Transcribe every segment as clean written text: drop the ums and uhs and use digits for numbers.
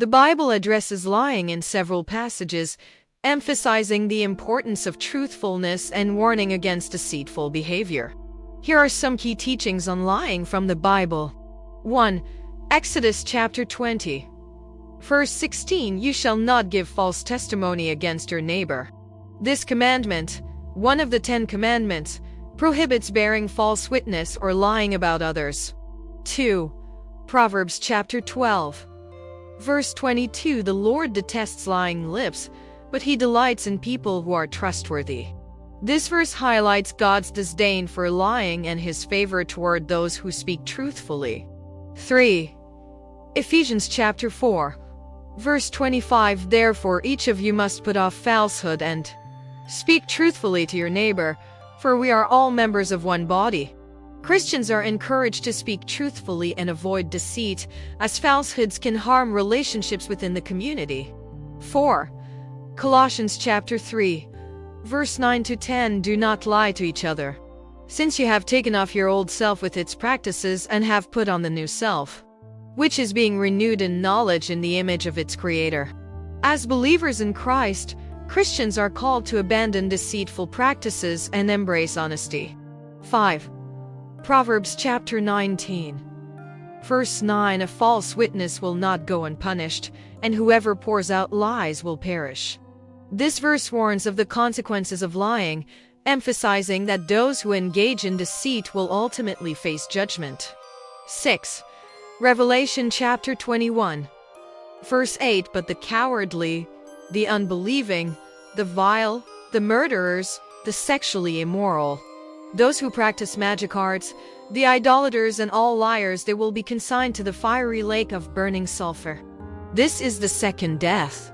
The Bible addresses lying in several passages, emphasizing the importance of truthfulness and warning against deceitful behavior. Here are some key teachings on lying from the Bible. 1. Exodus chapter 20. Verse 16, you shall not give false testimony against your neighbor. This commandment, one of the 10 commandments, prohibits bearing false witness or lying about others. 2. Proverbs chapter 12. Verse 22, the Lord detests lying lips, but he delights in people who are trustworthy. This verse highlights God's disdain for lying and his favor toward those who speak truthfully. 3. Ephesians chapter 4. Verse 25, therefore each of you must put off falsehood and speak truthfully to your neighbor, for we are all members of one body. Christians are encouraged to speak truthfully and avoid deceit, as falsehoods can harm relationships within the community. 4. Colossians chapter 3. Verse 9 to 10, do not lie to each other, since you have taken off your old self with its practices and have put on the new self, which is being renewed in knowledge in the image of its creator. As believers in Christ, Christians are called to abandon deceitful practices and embrace honesty. 5. Proverbs chapter 19. Verse 9, a false witness will not go unpunished, and whoever pours out lies will perish. This verse warns of the consequences of lying, emphasizing that those who engage in deceit will ultimately face judgment. 6. Revelation chapter 21. Verse 8, but the cowardly, the unbelieving, the vile, the murderers, the sexually immoral, those who practice magic arts, the idolaters and all liars, they will be consigned to the fiery lake of burning sulfur. This is the second death.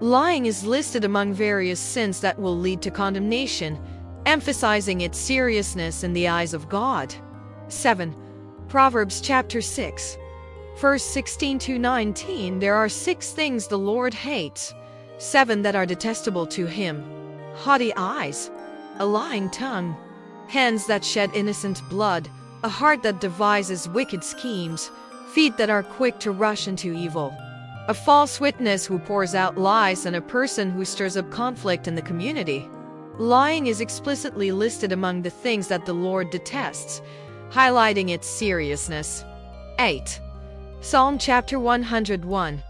Lying is listed among various sins that will lead to condemnation, emphasizing its seriousness in the eyes of God. 7. Proverbs chapter 6. Verse 16 to 19, there are 6 things the Lord hates, 7 that are detestable to him: haughty eyes, a lying tongue, hands that shed innocent blood, a heart that devises wicked schemes, feet that are quick to rush into evil, a false witness who pours out lies, and a person who stirs up conflict in the community. Lying is explicitly listed among the things that the Lord detests, highlighting its seriousness. 8. Psalm chapter 101.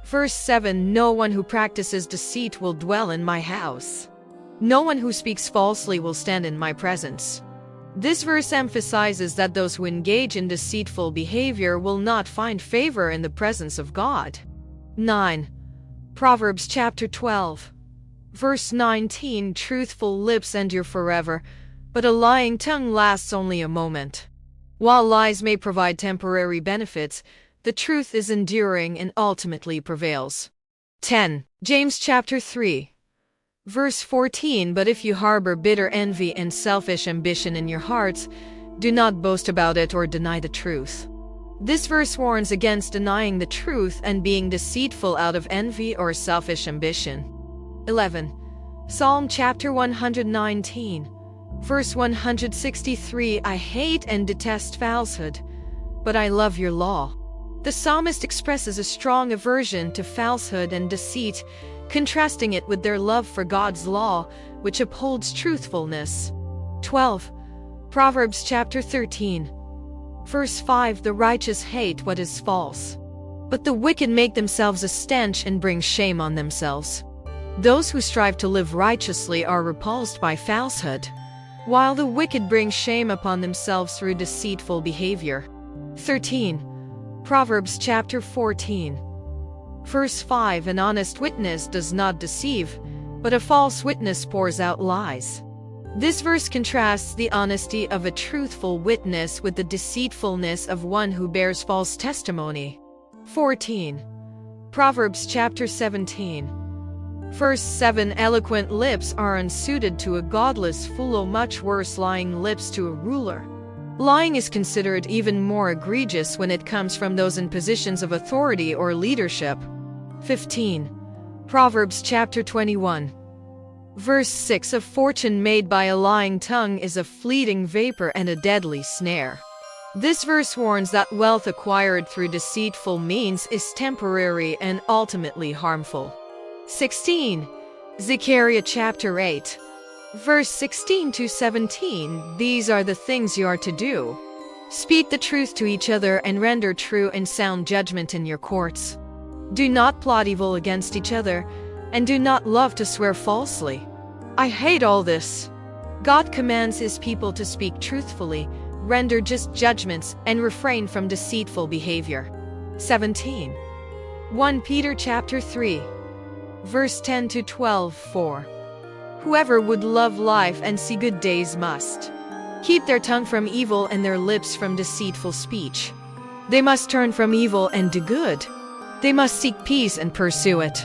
Verse 7, no one who practices deceit will dwell in my house. No one who speaks falsely will stand in my presence. This verse emphasizes that those who engage in deceitful behavior will not find favor in the presence of God. 9. Proverbs chapter 12. Verse 19, truthful lips endure forever, but a lying tongue lasts only a moment. While lies may provide temporary benefits, the truth is enduring and ultimately prevails. 10. James chapter 3. Verse 14, but if you harbor bitter envy and selfish ambition in your hearts, do not boast about it or deny the truth. This verse warns against denying the truth and being deceitful out of envy or selfish ambition. 11. Psalm chapter 119. Verse 163, I hate and detest falsehood, but I love your law. The psalmist expresses a strong aversion to falsehood and deceit, contrasting it with their love for God's law, which upholds truthfulness. 12. Proverbs chapter 13. Verse 5, the righteous hate what is false, but the wicked make themselves a stench and bring shame on themselves. Those who strive to live righteously are repulsed by falsehood, while the wicked bring shame upon themselves through deceitful behavior. 13. Proverbs chapter 14. Verse 5, an honest witness does not deceive, but a false witness pours out lies. This verse contrasts the honesty of a truthful witness with the deceitfulness of one who bears false testimony. 14. Proverbs chapter 17. Verse 7, eloquent lips are unsuited to a godless fool, much worse lying lips to a ruler. Lying is considered even more egregious when it comes from those in positions of authority or leadership. 15. Proverbs chapter 21. Verse 6, a fortune made by a lying tongue is a fleeting vapor and a deadly snare. This verse warns that wealth acquired through deceitful means is temporary and ultimately harmful. 16. Zechariah chapter 8, verse 16 to 17. These are the things you are to do. Speak the truth to each other and render true and sound judgment in your courts. Do not plot evil against each other, and do not love to swear falsely. I hate all this. God commands his people to speak truthfully, render just judgments, and refrain from deceitful behavior. 17. 1 Peter chapter 3, verse 10 to 12. 4. Whoever would love life and see good days must keep their tongue from evil and their lips from deceitful speech. They must turn from evil and do good. They must seek peace and pursue it.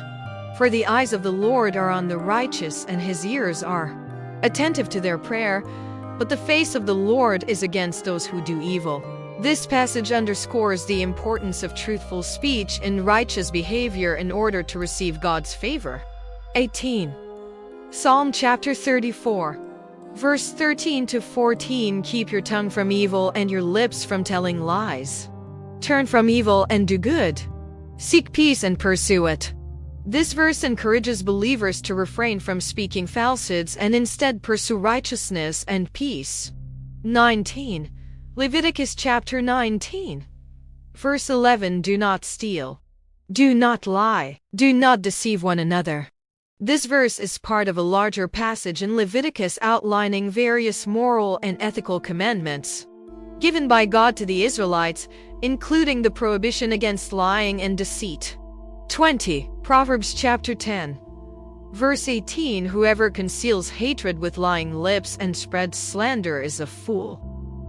For the eyes of the Lord are on the righteous, and his ears are attentive to their prayer, but the face of the Lord is against those who do evil. This passage underscores the importance of truthful speech and righteous behavior in order to receive God's favor. 18. Psalm chapter 34, verse 13 to 14. Keep your tongue from evil and your lips from telling lies. Turn from evil and do good. Seek peace and pursue it. This verse encourages believers to refrain from speaking falsehoods and instead pursue righteousness and peace. 19. Leviticus chapter 19, verse 11. Do not steal. Do not lie. Do not deceive one another. This verse is part of a larger passage in Leviticus outlining various moral and ethical commandments given by God to the Israelites, including the prohibition against lying and deceit. 20. Proverbs chapter 10, verse 18. Whoever conceals hatred with lying lips and spreads slander is a fool.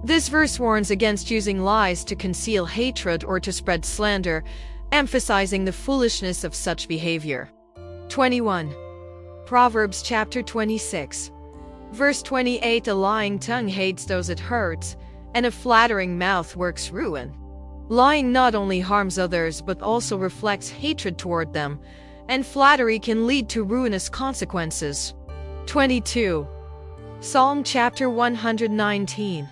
This verse warns against using lies to conceal hatred or to spread slander, emphasizing the foolishness of such behavior. 21. Proverbs chapter 26, verse 28. A lying tongue hates those it hurts, and a flattering mouth works ruin. Lying not only harms others but also reflects hatred toward them, and flattery can lead to ruinous consequences. 22. Psalm chapter 119,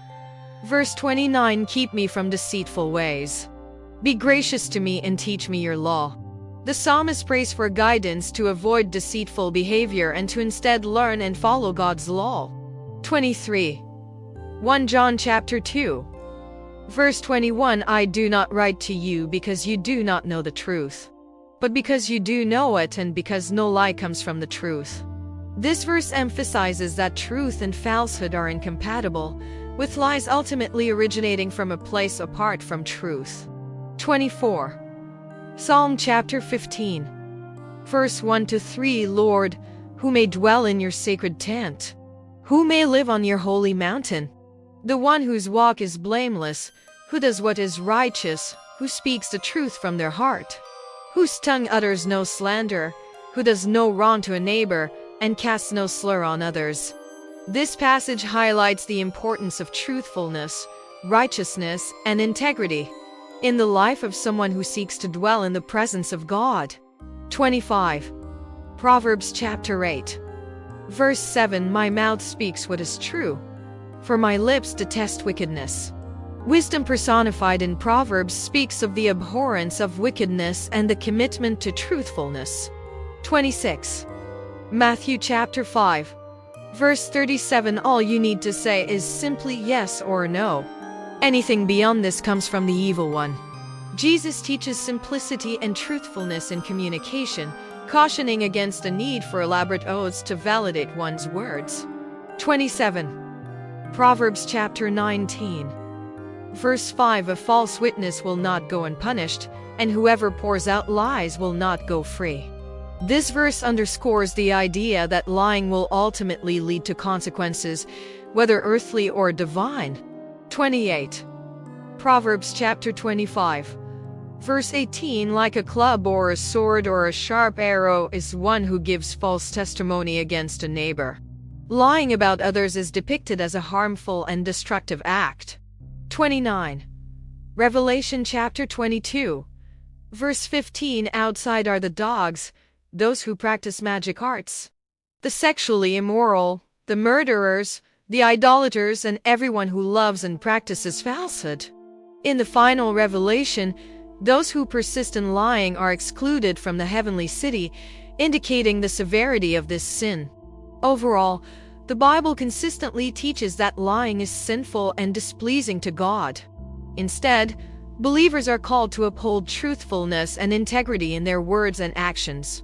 verse 29. Keep me from deceitful ways. Be gracious to me and teach me your law. The psalmist prays for guidance to avoid deceitful behavior and to instead learn and follow God's law. 23. 1 John chapter 2, verse 21. I do not write to you because you do not know the truth, but because you do know it, and because no lie comes from the truth. This verse emphasizes that truth and falsehood are incompatible, with lies ultimately originating from a place apart from truth. 24. Psalm chapter 15, verse 1 to 3. Lord, who may dwell in your sacred tent? Who may live on your holy mountain? The one whose walk is blameless, who does what is righteous, who speaks the truth from their heart, whose tongue utters no slander, who does no wrong to a neighbor, and casts no slur on others. This passage highlights the importance of truthfulness, righteousness, and integrity in the life of someone who seeks to dwell in the presence of God. 25. Proverbs chapter 8, verse 7. My mouth speaks what is true, for my lips detest wickedness. Wisdom personified in Proverbs speaks of the abhorrence of wickedness and the commitment to truthfulness. 26. Matthew chapter 5, verse 37. All you need to say is simply yes or no. Anything beyond this comes from the evil one. Jesus teaches simplicity and truthfulness in communication, cautioning against the need for elaborate oaths to validate one's words. 27. Proverbs chapter 19, verse 5. A false witness will not go unpunished, and whoever pours out lies will not go free. This verse underscores the idea that lying will ultimately lead to consequences, whether earthly or divine. 28. Proverbs chapter 25, verse 18. Like a club or a sword or a sharp arrow is one who gives false testimony against a neighbor. Lying about others is depicted as a harmful and destructive act. 29. Revelation chapter 22, verse 15. Outside are the dogs, those who practice magic arts, the sexually immoral, the murderers, the idolaters, and everyone who loves and practices falsehood. In the final revelation, those who persist in lying are excluded from the heavenly city, indicating the severity of this sin. Overall, the Bible consistently teaches that lying is sinful and displeasing to God. Instead, believers are called to uphold truthfulness and integrity in their words and actions.